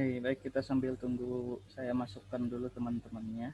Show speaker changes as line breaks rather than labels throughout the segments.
Oke, baik, kita sambil tunggu saya masukkan dulu teman-temannya.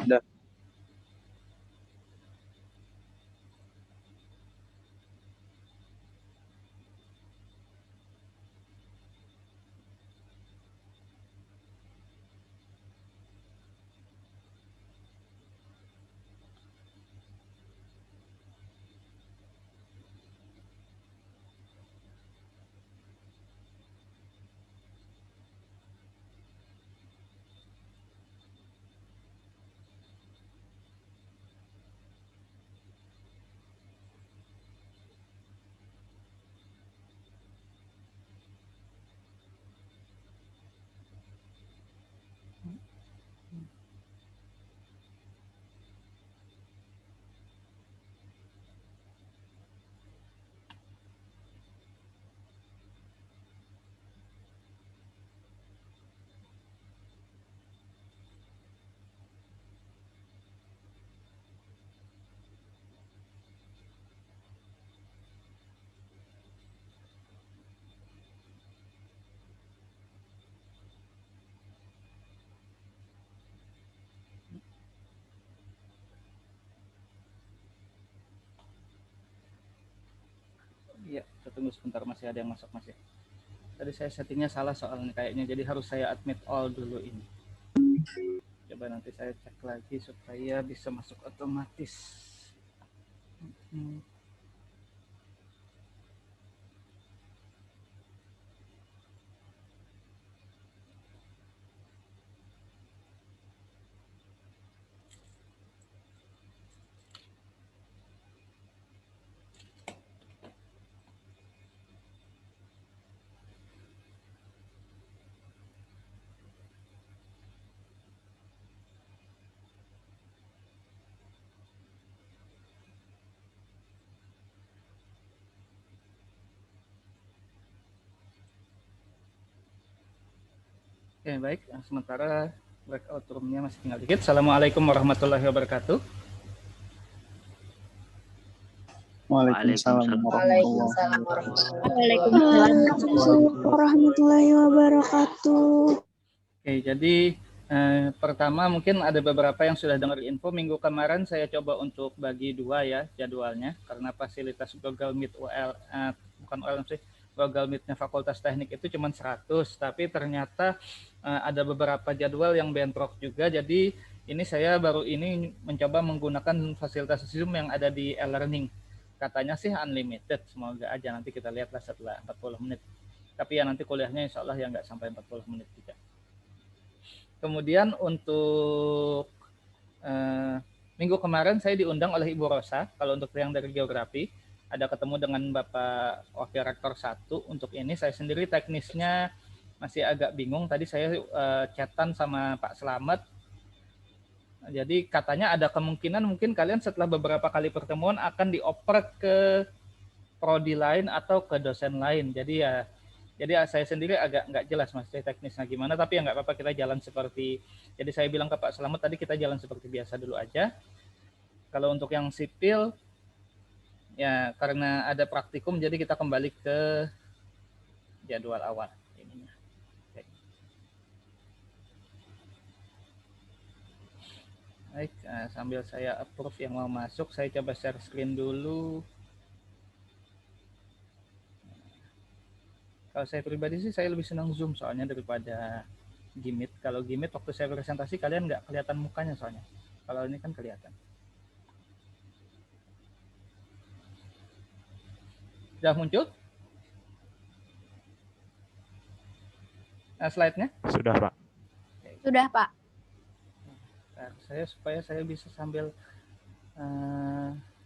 Udah.
Iya, kita tunggu sebentar, masih ada yang masuk masih. Tadi saya settingnya salah soalnya kayaknya, jadi harus saya admit all dulu ini. Coba nanti saya cek lagi supaya bisa masuk otomatis. Oke, baik. Sementara breakout room-nya masih tinggal dikit. Assalamualaikum warahmatullahi wabarakatuh.
Waalaikumsalam
warahmatullahi wabarakatuh.
Oke, jadi pertama mungkin ada beberapa yang sudah dengar info. Minggu kemarin saya coba untuk bagi dua ya jadwalnya, karena fasilitas Google Meet bukan ULM sih, Google Meet-nya Fakultas Teknik itu cuma 100, tapi ternyata ada beberapa jadwal yang bentrok juga. Jadi ini saya baru ini mencoba menggunakan fasilitas Zoom yang ada di e-learning. Katanya sih unlimited, semoga aja nanti kita lihatlah setelah 40 menit. Tapi ya nanti kuliahnya insya Allah ya nggak sampai 40 menit juga. Kemudian untuk minggu kemarin saya diundang oleh Ibu Rosa, kalau untuk yang dari geografi, ada ketemu dengan Bapak Wakil Rektor 1. Untuk ini saya sendiri teknisnya masih agak bingung. Tadi saya chatan sama Pak Slamet. Jadi katanya ada kemungkinan mungkin kalian setelah beberapa kali pertemuan akan dioper ke prodi lain atau ke dosen lain. Jadi saya sendiri agak nggak jelas mas teknisnya gimana, tapi ya nggak apa-apa, kita jalan seperti, jadi saya bilang ke Pak Slamet tadi kita jalan seperti biasa dulu aja. Kalau untuk yang sipil ya karena ada praktikum jadi kita kembali ke jadwal awal ininya. Oke. Baik, sambil saya approve yang mau masuk, saya coba share screen dulu. Kalau saya pribadi sih saya lebih senang Zoom soalnya daripada Gmeet. Kalau Gmeet waktu saya presentasi kalian nggak kelihatan mukanya soalnya. Kalau ini kan kelihatan. Sudah muncul slide-nya?
Sudah, Pak.
Sudah, Pak.
Nah, supaya saya bisa sambil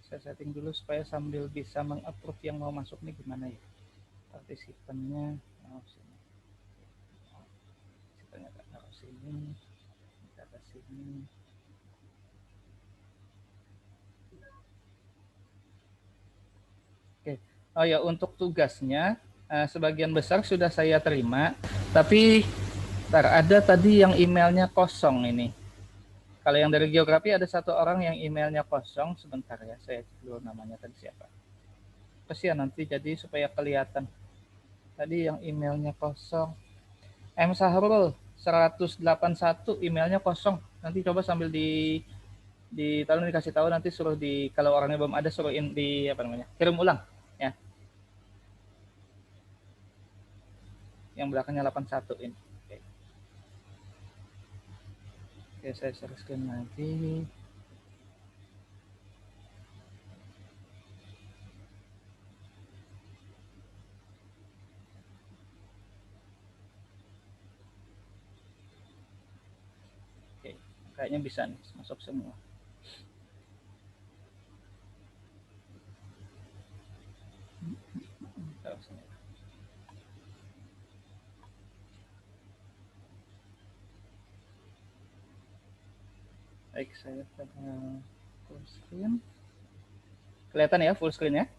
saya setting dulu supaya sambil bisa mengapprove yang mau masuk nih gimana ya. Partisipannya partisipannya taruh sini, taruh sini. Oke. Oh ya, untuk tugasnya sebagian besar sudah saya terima, tapi ada tadi yang emailnya kosong ini. Kalau yang dari geografi ada satu orang yang emailnya kosong, sebentar ya, saya cek dulu namanya tadi siapa. Kesian nanti jadi supaya kelihatan. Tadi yang emailnya kosong, M Sahrul 181 emailnya kosong. Nanti coba sambil tolong dikasih tahu, nanti suruh kalau orangnya belum ada suruh kirim ulang ya. Yang belakangnya 81 ini. Oke, saya share screen lagi. Oke, kayaknya bisa nih masuk semua. Baik, saya full screen. Kelihatan ya full screen ya?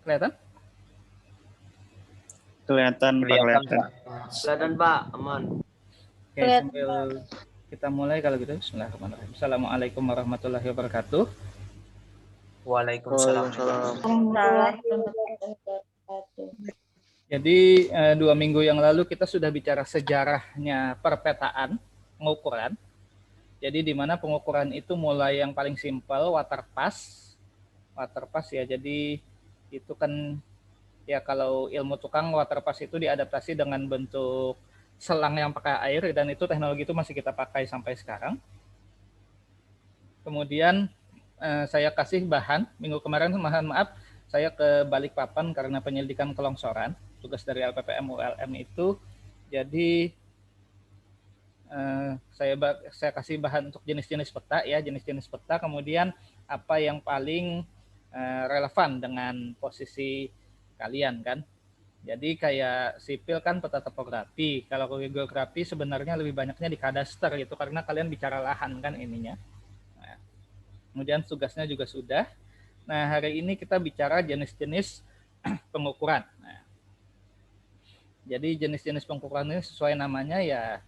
Kelihatan?
Kelihatan, Pak.
Kelihatan, Pak. Aman.
Oke, sambil kita mulai kalau gitu. Bismillahirrahmanirrahim. Assalamualaikum warahmatullahi wabarakatuh.
Waalaikumsalam.
Jadi 2 minggu yang lalu kita sudah bicara sejarahnya perpetaan pengukuran. Jadi di mana pengukuran itu mulai yang paling simpel waterpass ya. Jadi itu kan ya kalau ilmu tukang waterpass itu diadaptasi dengan bentuk selang yang pakai air dan itu teknologi itu masih kita pakai sampai sekarang. Kemudian saya kasih bahan minggu kemarin, mohon maaf saya ke Balikpapan karena penyelidikan kelongsoran, tugas dari LPPM ULM itu. Jadi saya kasih bahan untuk jenis-jenis peta ya, jenis-jenis peta, kemudian apa yang paling relevan dengan posisi kalian kan. Jadi kayak sipil kan peta topografi, kalau geografi sebenarnya lebih banyaknya di kadaster gitu karena kalian bicara lahan kan ininya. Nah, kemudian tugasnya juga sudah. Nah, hari ini kita bicara jenis-jenis pengukuran. Nah, jadi jenis-jenis pengukuran ini sesuai namanya ya,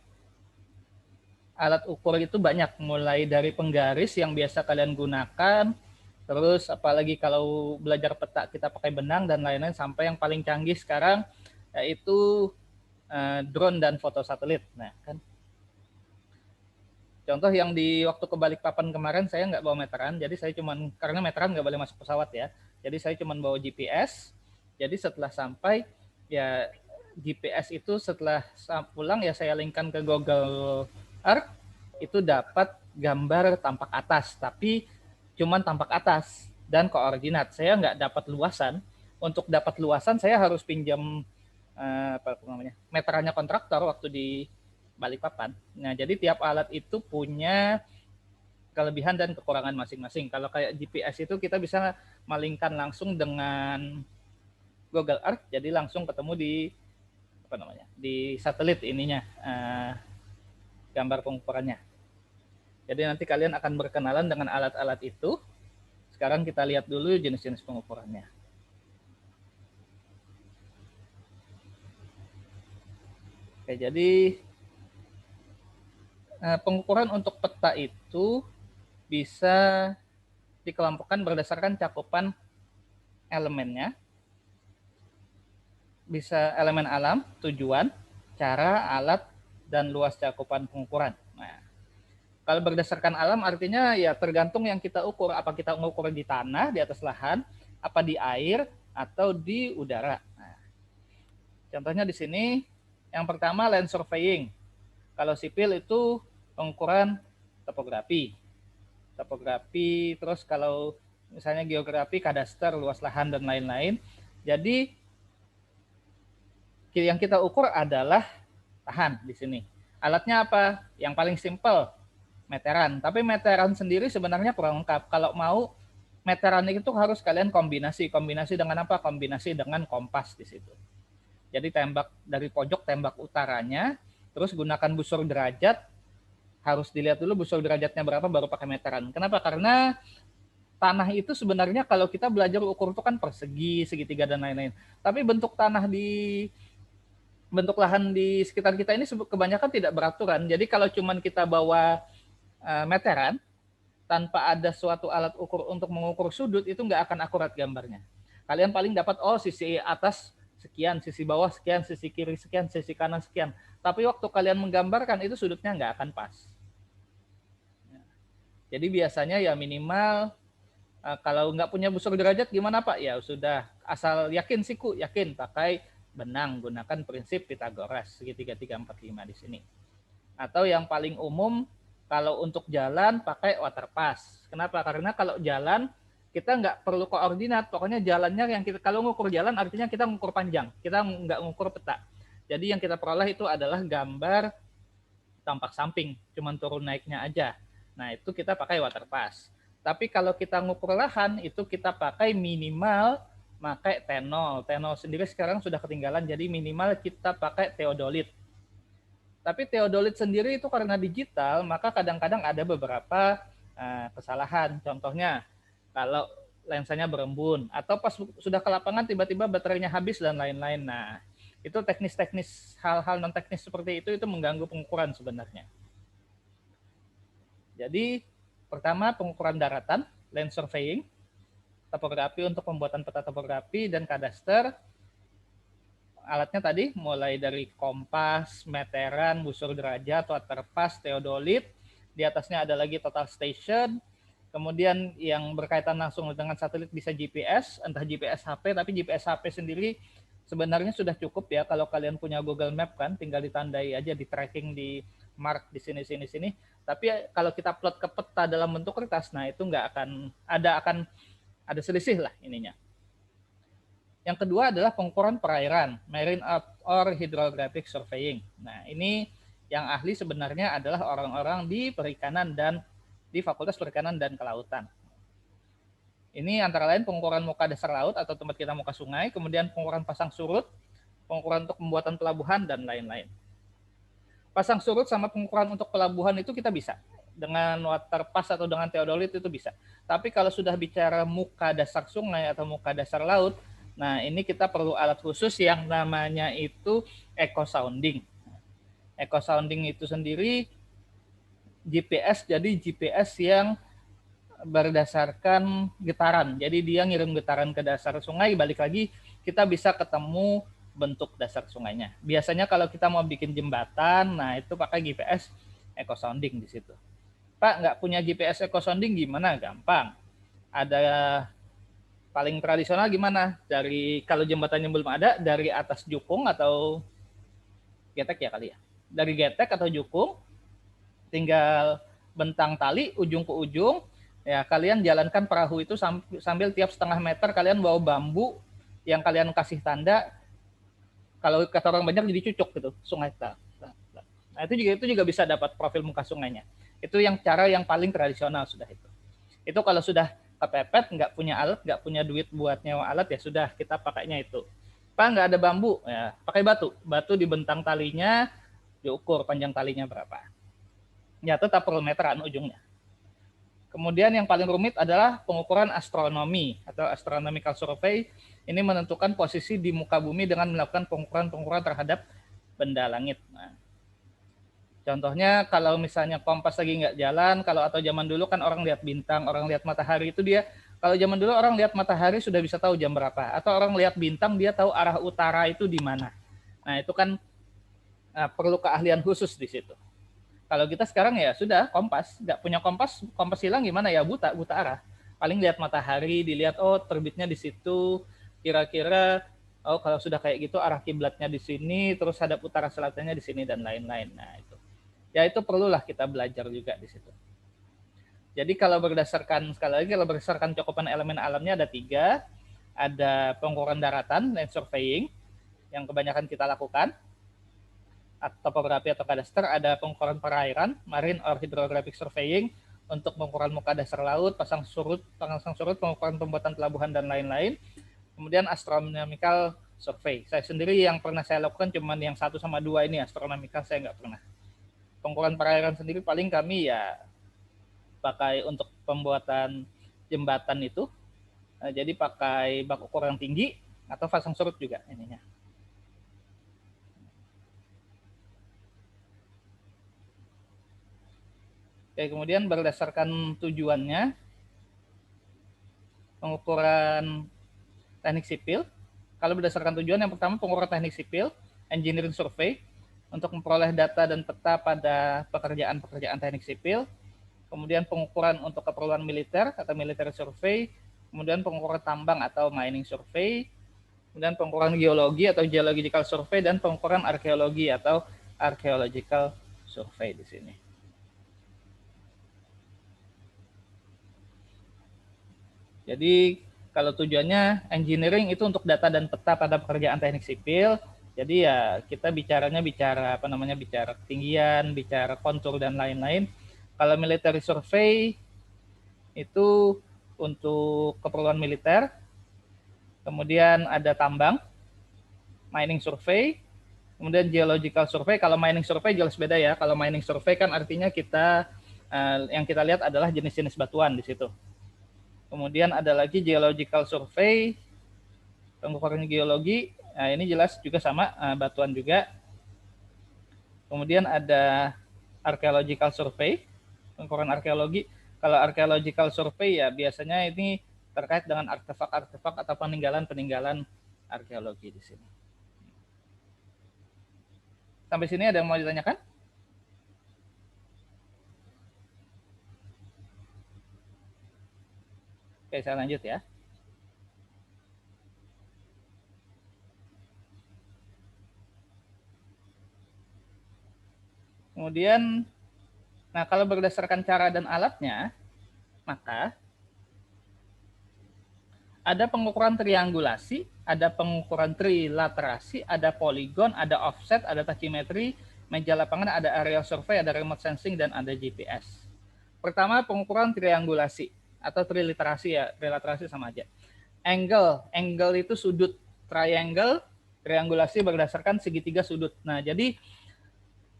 alat ukur itu banyak, mulai dari penggaris yang biasa kalian gunakan, terus apalagi kalau belajar peta kita pakai benang dan lain-lain, sampai yang paling canggih sekarang yaitu drone dan foto satelit. Nah, kan contoh yang di waktu ke Balikpapan kemarin saya nggak bawa meteran, jadi saya cuman, karena meteran nggak boleh masuk pesawat ya, jadi saya cuman bawa GPS. Jadi setelah sampai ya GPS itu setelah pulang ya saya linkkan ke Google Earth, itu dapat gambar tampak atas, tapi cuman tampak atas dan koordinat. Saya nggak dapat luasan. Untuk dapat luasan saya harus pinjam meterannya kontraktor waktu di Balikpapan. Nah, jadi tiap alat itu punya kelebihan dan kekurangan masing-masing. Kalau kayak GPS itu kita bisa malingkan langsung dengan Google Earth, jadi langsung ketemu di satelit ininya, gambar pengukurannya. Jadi nanti kalian akan berkenalan dengan alat-alat itu. Sekarang kita lihat dulu jenis-jenis pengukurannya. Oke, jadi pengukuran untuk peta itu bisa dikelompokkan berdasarkan cakupan elemennya. Bisa elemen alam, tujuan, cara, alat, dan luas cakupan pengukuran. Nah, kalau berdasarkan alam artinya ya tergantung yang kita ukur. Apa kita mengukur di tanah, di atas lahan, apa di air, atau di udara. Nah, contohnya di sini, yang pertama land surveying. Kalau sipil itu pengukuran topografi. Terus kalau misalnya geografi, kadaster, luas lahan, dan lain-lain. Jadi yang kita ukur adalah lahan di sini. Alatnya apa? Yang paling simpel, meteran. Tapi meteran sendiri sebenarnya kurang lengkap. Kalau mau meteran itu harus kalian kombinasi. Kombinasi dengan apa? Kombinasi dengan kompas di situ. Jadi tembak dari pojok, tembak utaranya, terus gunakan busur derajat. Harus dilihat dulu busur derajatnya berapa baru pakai meteran. Kenapa? Karena tanah itu sebenarnya kalau kita belajar ukur itu kan persegi, segitiga, dan lain-lain. Tapi bentuk lahan di sekitar kita ini kebanyakan tidak beraturan. Jadi kalau cuman kita bawa meteran tanpa ada suatu alat ukur untuk mengukur sudut, itu nggak akan akurat gambarnya. Kalian paling dapat sisi atas sekian, sisi bawah sekian, sisi kiri sekian, sisi kanan sekian. Tapi waktu kalian menggambarkan itu sudutnya nggak akan pas. Jadi biasanya ya minimal kalau nggak punya busur derajat gimana Pak? Ya sudah, asal yakin siku, yakin pakai benang, gunakan prinsip Pitagoras segitiga 3, 4, 5 di sini. Atau yang paling umum kalau untuk jalan pakai waterpass. Kenapa? Karena kalau jalan kita nggak perlu koordinat, pokoknya jalannya yang kita, kalau ngukur jalan artinya kita ngukur panjang, kita nggak ngukur peta. Jadi yang kita peroleh itu adalah gambar tampak samping, cuman turun naiknya aja. Nah itu kita pakai waterpass. Tapi kalau kita ngukur lahan itu kita pakai minimal pakai tenol. Tenol sendiri sekarang sudah ketinggalan, jadi minimal kita pakai teodolit. Tapi teodolit sendiri itu karena digital, maka kadang-kadang ada beberapa kesalahan. Contohnya, kalau lensanya berembun, atau pas sudah ke lapangan tiba-tiba baterainya habis dan lain-lain. Nah, itu teknis-teknis, hal-hal non-teknis seperti itu mengganggu pengukuran sebenarnya. Jadi, pertama pengukuran daratan, land surveying, topografi untuk pembuatan peta topografi dan kadaster. Alatnya tadi mulai dari kompas, meteran, busur derajat, waterpass, teodolit. Di atasnya ada lagi total station. Kemudian yang berkaitan langsung dengan satelit bisa GPS, entah GPS HP, tapi GPS HP sendiri sebenarnya sudah cukup ya. Kalau kalian punya Google Map kan, tinggal ditandai aja, di tracking, di mark di sini. Tapi kalau kita plot ke peta dalam bentuk kertas, nah itu nggak akan ada selisih lah ininya. Yang kedua adalah pengukuran perairan, marine or hydrographic surveying. Nah, ini yang ahli sebenarnya adalah orang-orang di perikanan dan di Fakultas Perikanan dan Kelautan. Ini antara lain pengukuran muka dasar laut atau tempat kita muka sungai, kemudian pengukuran pasang surut, pengukuran untuk pembuatan pelabuhan, dan lain-lain. Pasang surut sama pengukuran untuk pelabuhan itu kita bisa. Dengan waterpass atau dengan teodolit itu bisa. Tapi kalau sudah bicara muka dasar sungai atau muka dasar laut, nah ini kita perlu alat khusus yang namanya itu echo sounding. Echo sounding itu sendiri GPS, jadi GPS yang berdasarkan getaran. Jadi dia ngirim getaran ke dasar sungai, balik lagi kita bisa ketemu bentuk dasar sungainya. Biasanya kalau kita mau bikin jembatan, nah itu pakai GPS echo sounding di situ. Pak, nggak punya GPS echo sounding gimana? Gampang. Ada paling tradisional gimana? Dari kalau jembatannya belum ada, dari atas jukung atau getek ya kali ya. Dari getek atau jukung, tinggal bentang tali ujung ke ujung, ya kalian jalankan perahu itu sambil tiap setengah meter kalian bawa bambu yang kalian kasih tanda. Kalau kata orang banyak jadi cucuk gitu, sungai. Nah itu juga bisa dapat profil muka sungainya. Itu yang cara yang paling tradisional sudah itu. Itu kalau sudah kepepet, nggak punya alat, nggak punya duit buat nyewa alat, ya sudah kita pakainya itu. Pak, nggak ada bambu, ya pakai batu. Batu dibentang talinya, diukur panjang talinya berapa. Ya tetap perlu meteran ujungnya. Kemudian yang paling rumit adalah pengukuran astronomi atau astronomical survey. Ini menentukan posisi di muka bumi dengan melakukan pengukuran terhadap benda langit. Nah, contohnya kalau misalnya kompas lagi nggak jalan, atau zaman dulu kan orang lihat bintang, orang lihat matahari itu dia, kalau zaman dulu orang lihat matahari sudah bisa tahu jam berapa, atau orang lihat bintang dia tahu arah utara itu di mana. Nah itu kan perlu keahlian khusus di situ. Kalau kita sekarang ya sudah kompas, nggak punya kompas, kompas hilang gimana ya, buta arah. Paling lihat matahari, dilihat oh terbitnya di situ, kira-kira oh kalau sudah kayak gitu arah kiblatnya di sini, terus hadap utara selatannya di sini dan lain-lain. Nah itu, ya itu perlulah kita belajar juga di situ. Jadi kalau berdasarkan sekali lagi kalau berdasarkan cakupan elemen alamnya ada 3, ada pengukuran daratan land surveying yang kebanyakan kita lakukan, topografi atau kadaster, ada pengukuran perairan, marine or hydrographic surveying, untuk pengukuran muka dasar laut, pasang surut, pengukuran pembuatan pelabuhan dan lain-lain. Kemudian astronomical survey. Saya sendiri yang pernah saya lakukan cuma yang 1 sama 2 ini, astronomical saya nggak pernah. Pengukuran perairan sendiri paling kami ya pakai untuk pembuatan jembatan itu, jadi pakai bak ukur yang tinggi atau pasang surut juga ininya. Oke, kemudian berdasarkan tujuannya, pengukuran teknik sipil. Kalau berdasarkan tujuan, yang pertama pengukuran teknik sipil, engineering survey, untuk memperoleh data dan peta pada pekerjaan-pekerjaan teknik sipil. Kemudian pengukuran untuk keperluan militer atau military survey. Kemudian pengukuran tambang atau mining survey. Kemudian pengukuran geologi atau geological survey, dan pengukuran arkeologi atau archaeological survey di sini. Jadi kalau tujuannya engineering itu untuk data dan peta pada pekerjaan teknik sipil. Jadi ya kita bicara bicara ketinggian, bicara kontur dan lain-lain. Kalau military survey itu untuk keperluan militer. Kemudian ada tambang, mining survey, kemudian geological survey. Kalau mining survey jelas beda ya. Kalau mining survey kan artinya kita yang kita lihat adalah jenis-jenis batuan di situ. Kemudian ada lagi geological survey, pengukuran geologi. Nah, ini jelas juga sama, batuan juga. Kemudian ada archaeological survey, pengukuran arkeologi. Kalau archaeological survey ya biasanya ini terkait dengan artefak-artefak atau peninggalan-peninggalan arkeologi di sini. Sampai sini ada yang mau ditanyakan? Oke, saya lanjut ya. Kemudian, nah kalau berdasarkan cara dan alatnya, maka ada pengukuran triangulasi, ada pengukuran trilaterasi, ada poligon, ada offset, ada tachymetry, meja lapangan, ada aerial survey, ada remote sensing, dan ada GPS. Pertama, pengukuran triangulasi atau triliterasi ya, triliterasi sama aja. Angle itu sudut, triangle, triangulasi berdasarkan segitiga sudut. Nah, jadi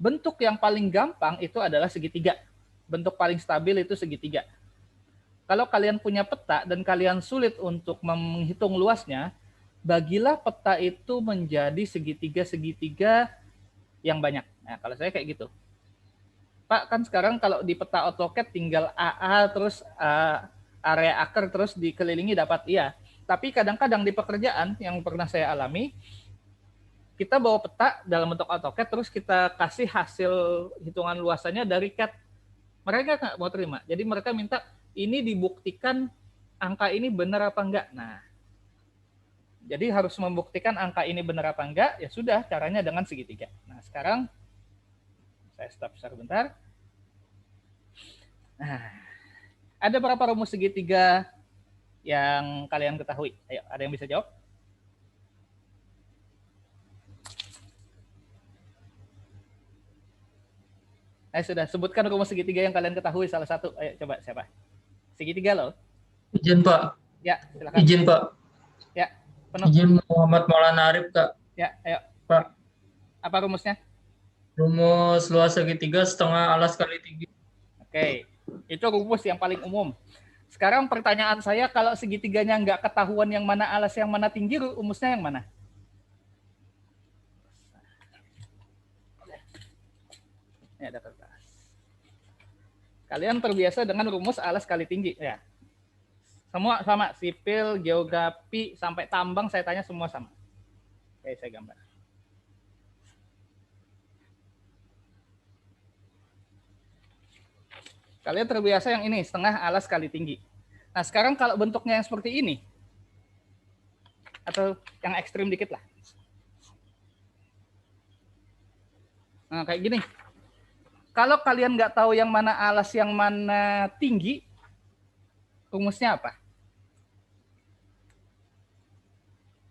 bentuk yang paling gampang itu adalah segitiga. Bentuk paling stabil itu segitiga. Kalau kalian punya peta dan kalian sulit untuk menghitung luasnya, bagilah peta itu menjadi segitiga-segitiga yang banyak. Nah, kalau saya kayak gitu. Pak, kan sekarang kalau di peta AutoCAD tinggal AA terus area akar terus dikelilingi dapat iya. Tapi kadang-kadang di pekerjaan yang pernah saya alami, kita bawa peta dalam bentuk AutoCAD terus kita kasih hasil hitungan luasannya dari CAD. Mereka nggak mau terima. Jadi mereka minta ini dibuktikan angka ini benar apa enggak. Nah, jadi harus membuktikan angka ini benar apa enggak, ya sudah caranya dengan segitiga. Nah, sekarang saya stop sebentar. Nah, ada berapa rumus segitiga yang kalian ketahui? Ayo, ada yang bisa jawab? Sudah sebutkan rumus segitiga yang kalian ketahui salah satu. Ayo coba siapa? Segitiga loh.
Izin Pak.
Ya, silakan.
Izin Pak.
Ya, penuh.
Izin Muhammad Maulana Arif Kak.
Ya, ayo.
Pak.
Apa rumusnya?
Rumus luas segitiga setengah alas kali tinggi.
Oke, itu rumus yang paling umum. Sekarang pertanyaan saya, kalau segitiganya nggak ketahuan yang mana alas yang mana tinggi, rumusnya yang mana? Ini ada kertas. Kalian terbiasa dengan rumus alas kali tinggi, ya? Semua sama, sipil, geografi, sampai tambang saya tanya semua sama. Oke, saya gambar. Kalian terbiasa yang ini, setengah alas kali tinggi. Nah, sekarang kalau bentuknya yang seperti ini, atau yang ekstrim dikit lah. Nah, kayak gini. Kalau kalian nggak tahu yang mana alas, yang mana tinggi, rumusnya apa?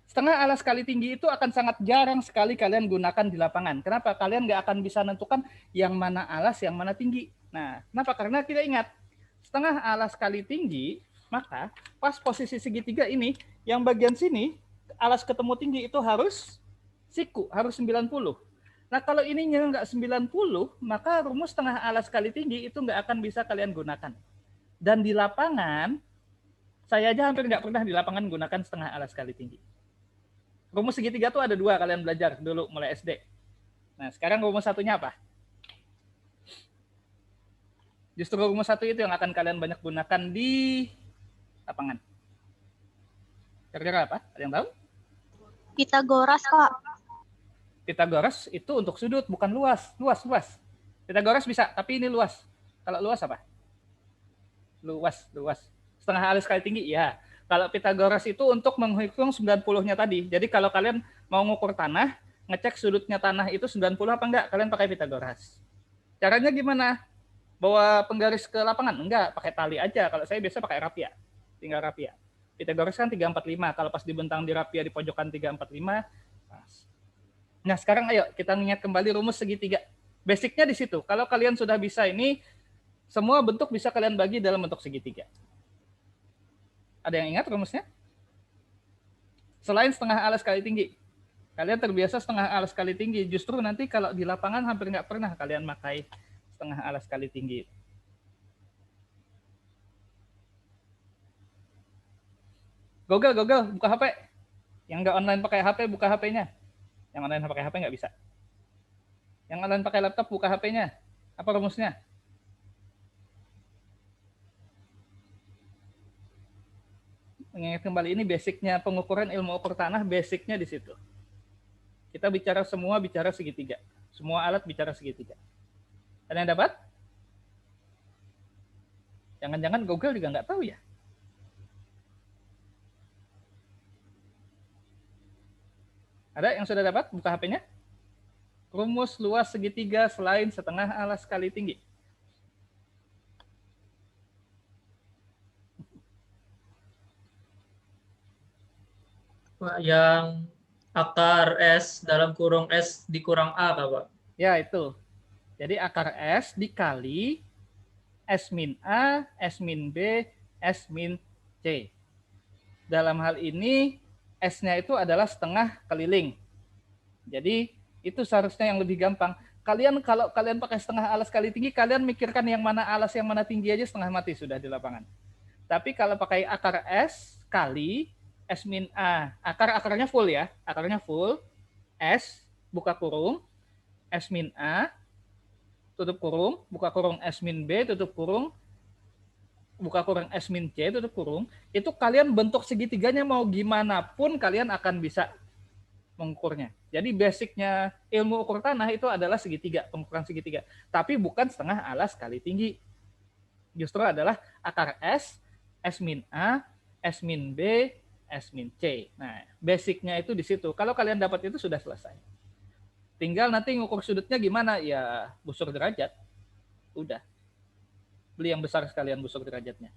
Setengah alas kali tinggi itu akan sangat jarang sekali kalian gunakan di lapangan. Kenapa? Kalian nggak akan bisa menentukan yang mana alas, yang mana tinggi. Nah, kenapa? Karena kita ingat, setengah alas kali tinggi, maka pas posisi segitiga ini, yang bagian sini, alas ketemu tinggi itu harus siku, harus 90. Nah, kalau ininya nggak 90, maka rumus setengah alas kali tinggi itu nggak akan bisa kalian gunakan. Dan di lapangan, saya aja hampir nggak pernah di lapangan gunakan setengah alas kali tinggi. Rumus segitiga tuh ada 2, kalian belajar dulu mulai SD. Nah, sekarang rumus satunya apa? Justru rumus 1 itu yang akan kalian banyak gunakan di lapangan. Kira-kira apa? Ada yang tahu?
Pitagoras, Pak.
Pitagoras itu untuk sudut, bukan luas. Luas. Pitagoras bisa, tapi ini luas. Kalau luas apa? Luas. Setengah alas kali tinggi, ya. Kalau Pitagoras itu untuk menghitung 90-nya tadi. Jadi kalau kalian mau ngukur tanah, ngecek sudutnya tanah itu 90 apa enggak, kalian pakai Pitagoras. Caranya gimana? Bawa penggaris ke lapangan? Enggak, pakai tali aja. Kalau saya biasa pakai rapia. Tinggal rapia. Pitagoras kan 345. Kalau pas dibentang di rapia di pojokan 345, pas. Nah, sekarang ayo kita ingat kembali rumus segitiga. Basicnya di situ. Kalau kalian sudah bisa ini, semua bentuk bisa kalian bagi dalam bentuk segitiga. Ada yang ingat rumusnya? Selain setengah alas kali tinggi. Kalian terbiasa setengah alas kali tinggi. Justru nanti kalau di lapangan hampir nggak pernah kalian pakai setengah alas kali tinggi. Google, buka HP. Yang nggak online pakai HP, buka HP-nya. Yang online pakai HP nggak bisa. Yang online pakai laptop, buka HP-nya. Apa rumusnya? Mengingat kembali, ini basicnya pengukuran ilmu ukur tanah, basicnya di situ. Kita bicara segitiga. Semua alat bicara segitiga. Ada yang dapat? Jangan-jangan Google juga nggak tahu ya? Ada yang sudah dapat? Buka HP-nya. Rumus luas segitiga selain setengah alas kali tinggi.
Pak, yang akar S dalam kurung S dikurang A, Kak, Pak?
Ya, itu. Jadi akar S dikali S min A, S min B, S min C. Dalam hal ini, S-nya itu adalah setengah keliling. Jadi, itu seharusnya yang lebih gampang. Kalau kalian pakai setengah alas kali tinggi, kalian mikirkan yang mana alas, yang mana tinggi aja setengah mati sudah di lapangan. Tapi kalau pakai akar S kali S min A, akarnya full ya, akarnya full, S, buka kurung, S min A, tutup kurung, buka kurung S min B, tutup kurung, buka kurung S min C, tutup kurung, itu kalian bentuk segitiganya mau gimana pun kalian akan bisa mengukurnya. Jadi basicnya ilmu ukur tanah itu adalah segitiga, pengukuran segitiga. Tapi bukan setengah alas kali tinggi. Justru adalah akar S, S min A, S min B, S min C. Nah, basicnya itu di situ. Kalau kalian dapat itu sudah selesai. Tinggal nanti ngukur sudutnya gimana? Ya, busur derajat. Udah. Beli yang besar sekalian busur derajatnya.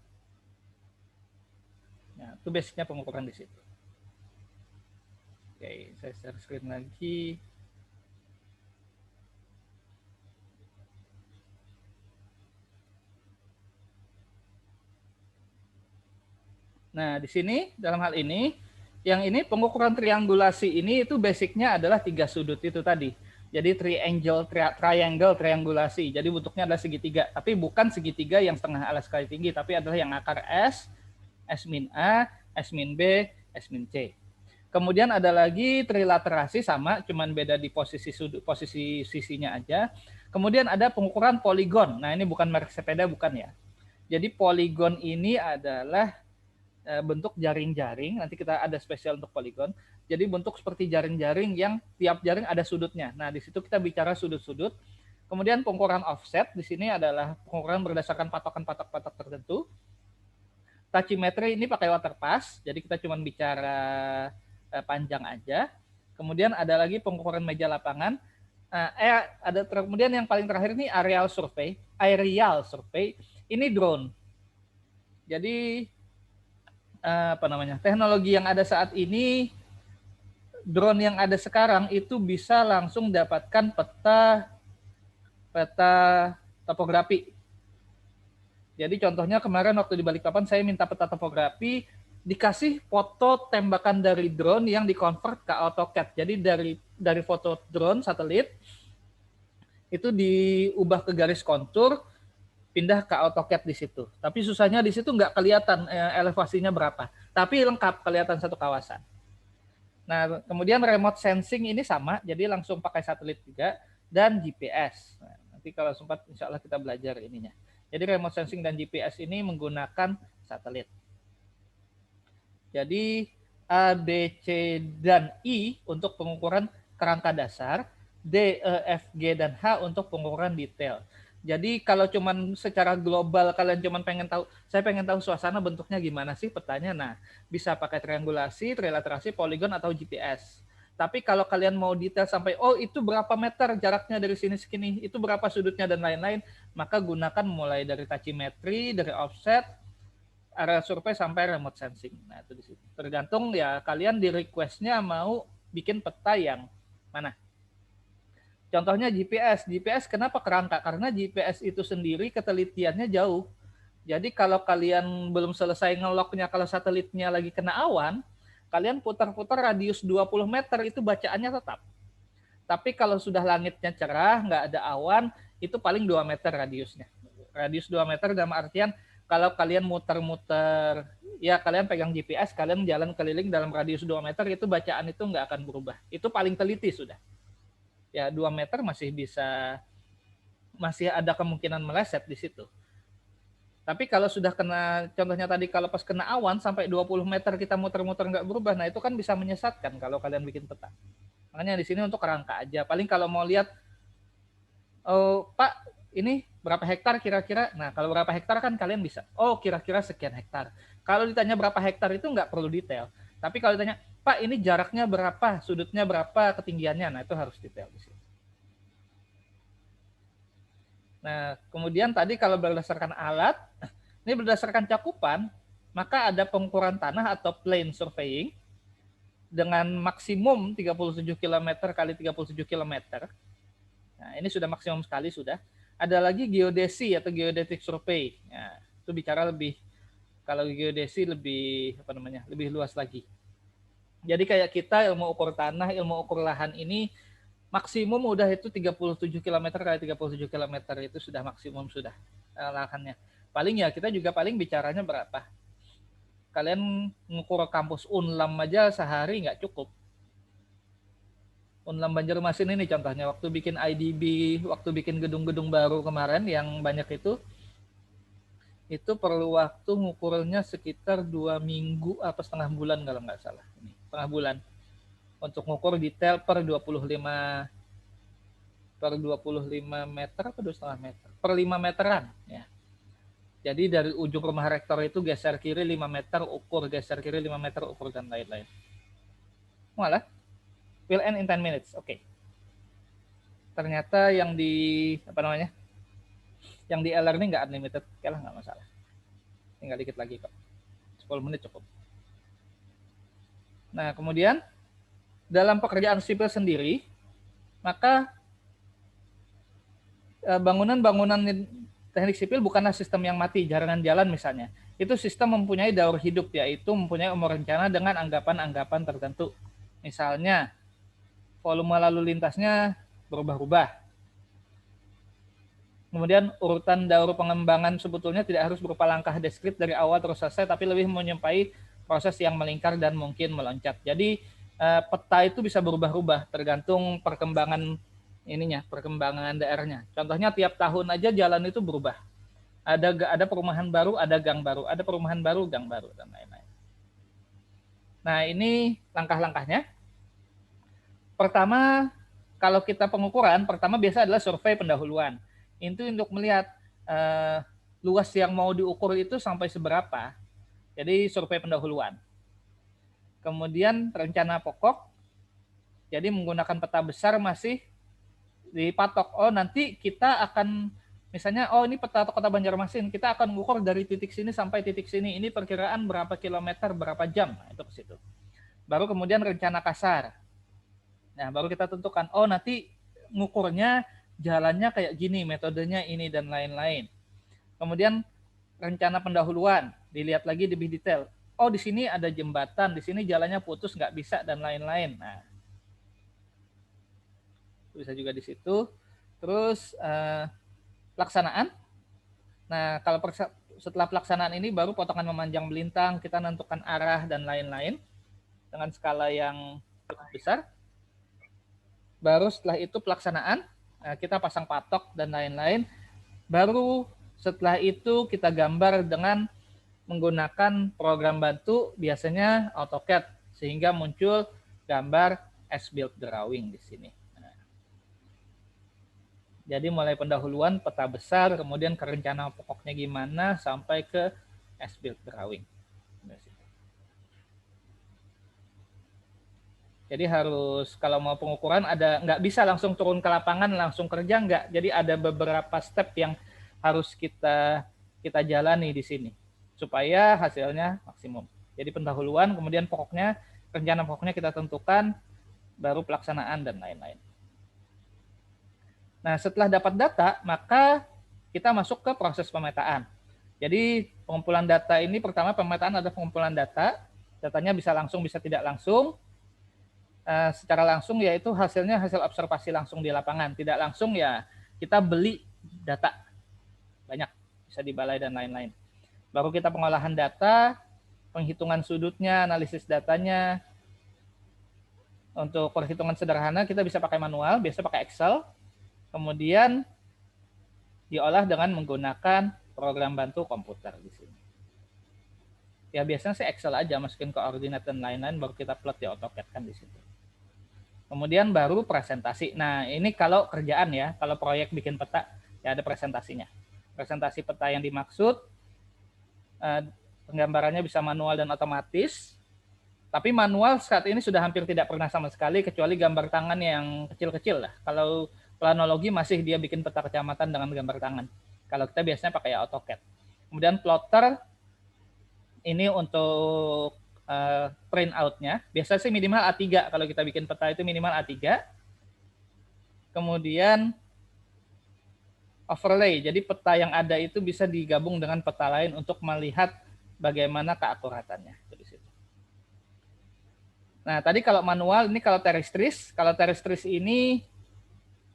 Nah, itu basicnya pengukuran di situ. Oke, saya share screen lagi. Nah, di sini dalam hal ini, yang ini pengukuran triangulasi ini itu basicnya adalah 3 sudut itu tadi. Jadi triangle triangulasi. Jadi bentuknya adalah segitiga, tapi bukan segitiga yang setengah alas kali tinggi, tapi adalah yang akar S, S min A, S min B, S min C. Kemudian ada lagi trilaterasi sama, cuman beda di posisi sisinya aja. Kemudian ada pengukuran poligon. Nah, ini bukan merek sepeda, bukan ya. Jadi poligon ini adalah bentuk jaring-jaring. Nanti kita ada spesial untuk poligon. Jadi bentuk seperti jaring-jaring yang tiap jaring ada sudutnya. Nah, di situ kita bicara sudut-sudut. Kemudian pengukuran offset di sini adalah pengukuran berdasarkan patokan-patok-patok tertentu. Tachymetry ini pakai water pass, jadi kita cuma bicara panjang aja. Kemudian ada lagi pengukuran meja lapangan. Kemudian yang paling terakhir ini aerial survey. Ini drone. Jadi teknologi yang ada saat ini, drone yang ada sekarang itu bisa langsung dapatkan peta topografi. Jadi contohnya kemarin waktu di Balikpapan saya minta peta topografi, dikasih foto tembakan dari drone yang dikonvert ke AutoCAD. Jadi dari foto drone satelit itu diubah ke garis kontur, pindah ke AutoCAD di situ. Tapi susahnya di situ nggak kelihatan elevasinya berapa, tapi lengkap kelihatan satu kawasan. Nah, kemudian remote sensing ini sama, jadi langsung pakai satelit juga, dan GPS. Nah, nanti kalau sempat insya Allah kita belajar ininya. Jadi remote sensing dan GPS ini menggunakan satelit. Jadi A, B, C, dan I untuk pengukuran kerangka dasar, D, E, F, G, dan H untuk pengukuran detail. Jadi kalau cuman secara global kalian cuman saya pengen tahu suasana bentuknya gimana sih petanya. Nah, bisa pakai triangulasi, trilaterasi, poligon, atau GPS. Tapi kalau kalian mau detail sampai, oh itu berapa meter jaraknya dari sini segini, itu berapa sudutnya dan lain-lain, maka gunakan mulai dari tachymetry, dari offset, area survei sampai remote sensing. Nah itu di situ. Tergantung ya kalian di request-nya mau bikin peta yang mana. Contohnya GPS kenapa kerangka? Karena GPS itu sendiri ketelitiannya jauh. Jadi kalau kalian belum selesai ngeloknya, kalau satelitnya lagi kena awan, kalian putar-putar radius 20 meter itu bacaannya tetap. Tapi kalau sudah langitnya cerah, nggak ada awan, itu paling 2 meter radiusnya. Radius 2 meter dalam artian kalau kalian muter-muter, ya kalian pegang GPS, kalian jalan keliling dalam radius 2 meter, itu bacaan itu nggak akan berubah. Itu paling teliti sudah. Ya 2 meter masih ada kemungkinan meleset di situ. Tapi kalau sudah kena, contohnya tadi kalau pas kena awan sampai 20 meter kita muter-muter nggak berubah, nah itu kan bisa menyesatkan kalau kalian bikin peta. Makanya di sini untuk kerangka aja. Paling kalau mau lihat, oh Pak, ini berapa hektar kira-kira? Nah kalau berapa hektar kan kalian bisa, oh kira-kira sekian hektar. Kalau ditanya berapa hektar itu nggak perlu detail. Tapi kalau ditanya, Pak ini jaraknya berapa, sudutnya berapa, ketinggiannya, nah itu harus detail di sini. Nah, kemudian tadi kalau berdasarkan alat, ini berdasarkan cakupan, maka ada pengukuran tanah atau plane surveying dengan maksimum 37 km kali 37 km. Nah, ini sudah maksimum sekali sudah. Ada lagi geodesi atau geodetic survey. Nah, itu bicara lebih, kalau geodesi lebih lebih luas lagi. Jadi kayak kita ilmu ukur tanah, ilmu ukur lahan ini maksimum udah itu 37 km kali 37 km itu sudah maksimum sudah lahannya. Paling ya kita juga paling bicaranya berapa. Kalian ngukur kampus Unlam aja sehari nggak cukup. Unlam Banjarmasin ini contohnya waktu bikin IDB, waktu bikin gedung-gedung baru kemarin yang banyak itu perlu waktu ngukurnya sekitar 2 minggu apa setengah bulan kalau nggak salah. Ini setengah bulan. Untuk ngukur detail per 25 meter atau 2,5 meter per 5 meteran ya. Jadi dari ujung rumah rektor itu geser kiri 5 meter ukur, geser kiri 5 meter ukur dan lain-lain. Malah will end in 10 minutes. Oke. Ternyata yang di yang di e-learning nggak unlimited, kalah nggak masalah. Tinggal dikit lagi kok. 10 menit cukup. Nah, kemudian dalam pekerjaan sipil sendiri, maka bangunan-bangunan teknik sipil bukanlah sistem yang mati, jalan misalnya. Itu sistem mempunyai daur hidup, yaitu mempunyai umur rencana dengan anggapan-anggapan tertentu. Misalnya, volume lalu lintasnya berubah-ubah. Kemudian urutan daur pengembangan sebetulnya tidak harus berupa langkah deskrip dari awal terus selesai, tapi lebih menyampai proses yang melingkar dan mungkin meloncat. Jadi peta itu bisa berubah-ubah tergantung perkembangan perkembangan daerahnya. Contohnya tiap tahun aja jalan itu berubah. Ada perumahan baru, ada gang baru, ada perumahan baru, gang baru dan lain-lain. Nah, ini langkah-langkahnya. Pertama, kalau kita pengukuran, pertama biasa adalah survei pendahuluan. Itu untuk melihat luas yang mau diukur itu sampai seberapa. Jadi survei pendahuluan. Kemudian rencana pokok, jadi menggunakan peta besar masih dipatok. Oh, nanti kita akan, misalnya, oh ini peta kota Banjarmasin, kita akan mengukur dari titik sini sampai titik sini. Ini perkiraan berapa kilometer, berapa jam. Nah, itu ke situ. Baru kemudian rencana kasar. Nah, baru kita tentukan, oh nanti ngukurnya jalannya kayak gini, metodenya ini, dan lain-lain. Kemudian rencana pendahuluan, dilihat lagi lebih detail. Oh, di sini ada jembatan, di sini jalannya putus, nggak bisa, dan lain-lain. Nah, bisa juga di situ. Terus pelaksanaan. Nah, kalau setelah pelaksanaan ini baru potongan memanjang melintang, kita menentukan arah dan lain-lain dengan skala yang besar. Baru setelah itu pelaksanaan, kita pasang patok dan lain-lain. Baru setelah itu kita gambar dengan menggunakan program bantu, biasanya AutoCAD, sehingga muncul gambar as-built drawing di sini. Jadi mulai pendahuluan, peta besar, kemudian ke rencana pokoknya gimana, sampai ke as-built drawing. Jadi harus, kalau mau pengukuran, nggak bisa langsung turun ke lapangan, langsung kerja, nggak. Jadi ada beberapa step yang harus kita jalani di sini, supaya hasilnya maksimum. Jadi pendahuluan, kemudian pokoknya, rencana pokoknya kita tentukan, baru pelaksanaan dan lain-lain. Nah, setelah dapat data, maka kita masuk ke proses pemetaan. Jadi pengumpulan data ini, pertama pemetaan ada pengumpulan data, datanya bisa langsung, bisa tidak langsung. Secara langsung yaitu hasilnya hasil observasi langsung di lapangan, tidak langsung ya kita beli data banyak, bisa di balai dan lain-lain. Baru kita pengolahan data, penghitungan sudutnya, analisis datanya. Untuk perhitungan sederhana kita bisa pakai manual, biasa pakai Excel. Kemudian diolah dengan menggunakan program bantu komputer di sini. Ya biasanya sih Excel aja, masukin koordinat dan lain-lain, baru kita plot di AutoCAD kan di situ. Kemudian baru presentasi. Nah, ini kalau kerjaan ya, kalau proyek bikin peta, ya ada presentasinya. Presentasi peta yang dimaksud, penggambarannya bisa manual dan otomatis, tapi manual saat ini sudah hampir tidak pernah sama sekali, kecuali gambar tangan yang kecil-kecil lah. Kalau planologi masih dia bikin peta kecamatan dengan gambar tangan. Kalau kita biasanya pakai AutoCAD. Kemudian plotter, ini untuk print out-nya. Biasanya sih minimal A3, kalau kita bikin peta itu minimal A3. Kemudian overlay, jadi peta yang ada itu bisa digabung dengan peta lain untuk melihat bagaimana keakuratannya. Nah, tadi kalau manual, ini kalau terrestris ini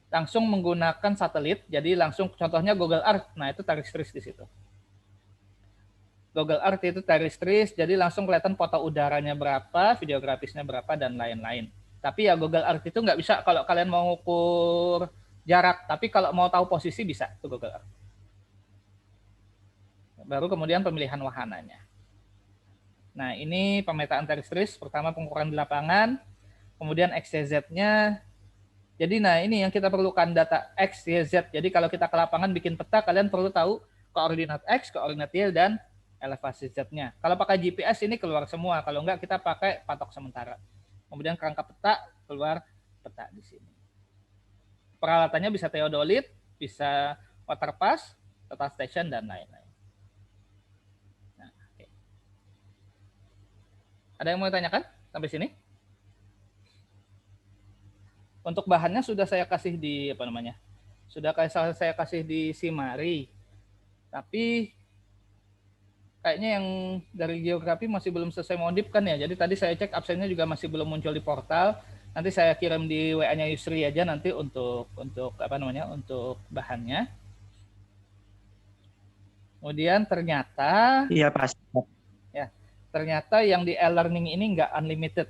langsung menggunakan satelit, jadi langsung contohnya Google Earth, nah itu terrestris di situ. Google Earth itu terrestris, jadi langsung kelihatan foto udaranya berapa, videografisnya berapa, dan lain-lain. Tapi ya Google Earth itu nggak bisa kalau kalian mau ukur jarak, tapi kalau mau tahu posisi bisa tuh Google Earth. Baru kemudian pemilihan wahananya. Nah ini pemetaan terrestris, pertama pengukuran di lapangan, kemudian XYZ-nya. Jadi nah ini yang kita perlukan, data X, Y, Z. Jadi kalau kita ke lapangan bikin peta, kalian perlu tahu koordinat X, koordinat Y, dan elevasi Z-nya. Kalau pakai GPS ini keluar semua, kalau enggak kita pakai patok sementara. Kemudian kerangka peta, keluar peta di sini. Peralatannya bisa theodolit, bisa waterpass, total station, dan lain-lain. Nah, okay. Ada yang mau ditanyakan sampai sini? Untuk bahannya sudah saya kasih di sudah saya kasih di Simari. Tapi kayaknya yang dari geografi masih belum selesai modif kan ya. Jadi tadi saya cek absennya juga masih belum muncul di portal. Nanti saya kirim di WA-nya Yusri aja nanti untuk untuk bahannya. Kemudian ternyata
Iya pasti.
Ya, ternyata yang di e-learning ini nggak unlimited.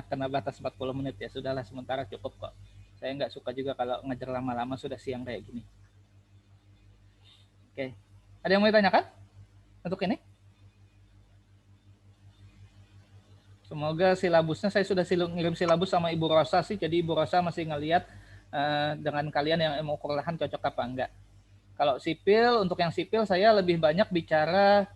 Kena batas 40 menit ya. Sudahlah sementara cukup kok. Saya nggak suka juga kalau ngajar lama-lama sudah siang kayak gini. Oke. Ada yang mau ditanyakan untuk ini? Semoga silabusnya, saya sudah ngirim silabus sama Ibu Rosa sih, jadi Ibu Rosa masih ngelihat dengan kalian yang mau ukur lahan cocok apa enggak. Kalau sipil, untuk yang sipil saya lebih banyak bicara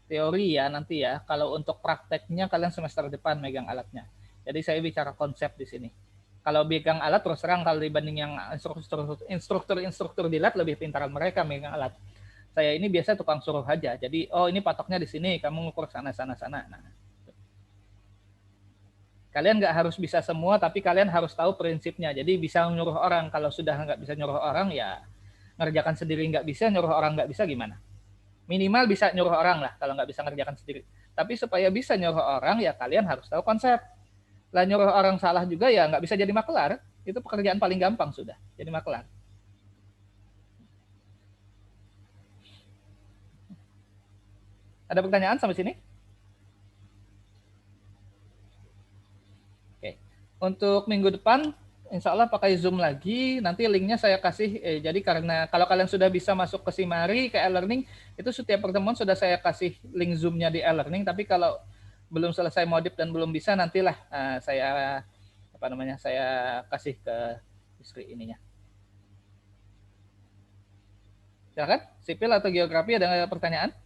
teori ya nanti ya. Kalau untuk prakteknya kalian semester depan megang alatnya. Jadi saya bicara konsep di sini. Kalau pegang alat terus terang kalau dibanding yang instruktur di lab lebih pintaran mereka megang alat. Saya ini biasa tukang suruh aja. Jadi oh ini patoknya di sini, kamu ngukur sana. Nah, kalian nggak harus bisa semua, tapi kalian harus tahu prinsipnya. Jadi bisa nyuruh orang. Kalau sudah nggak bisa nyuruh orang, ya ngerjakan sendiri nggak bisa, nyuruh orang nggak bisa gimana? Minimal bisa nyuruh orang lah kalau nggak bisa ngerjakan sendiri. Tapi supaya bisa nyuruh orang, ya kalian harus tahu konsep. Lah nyuruh orang salah juga ya nggak bisa jadi makelar. Itu pekerjaan paling gampang sudah, jadi makelar. Ada pertanyaan sampai sini? Untuk minggu depan, insya Allah pakai Zoom lagi. Nanti linknya saya kasih. Jadi karena kalau kalian sudah bisa masuk ke Simari, ke e-learning, itu setiap pertemuan sudah saya kasih link Zoom-nya di e-learning. Tapi kalau belum selesai modif dan belum bisa, nantilah saya kasih ke istri ininya. Silakan, sipil atau geografi ada pertanyaan?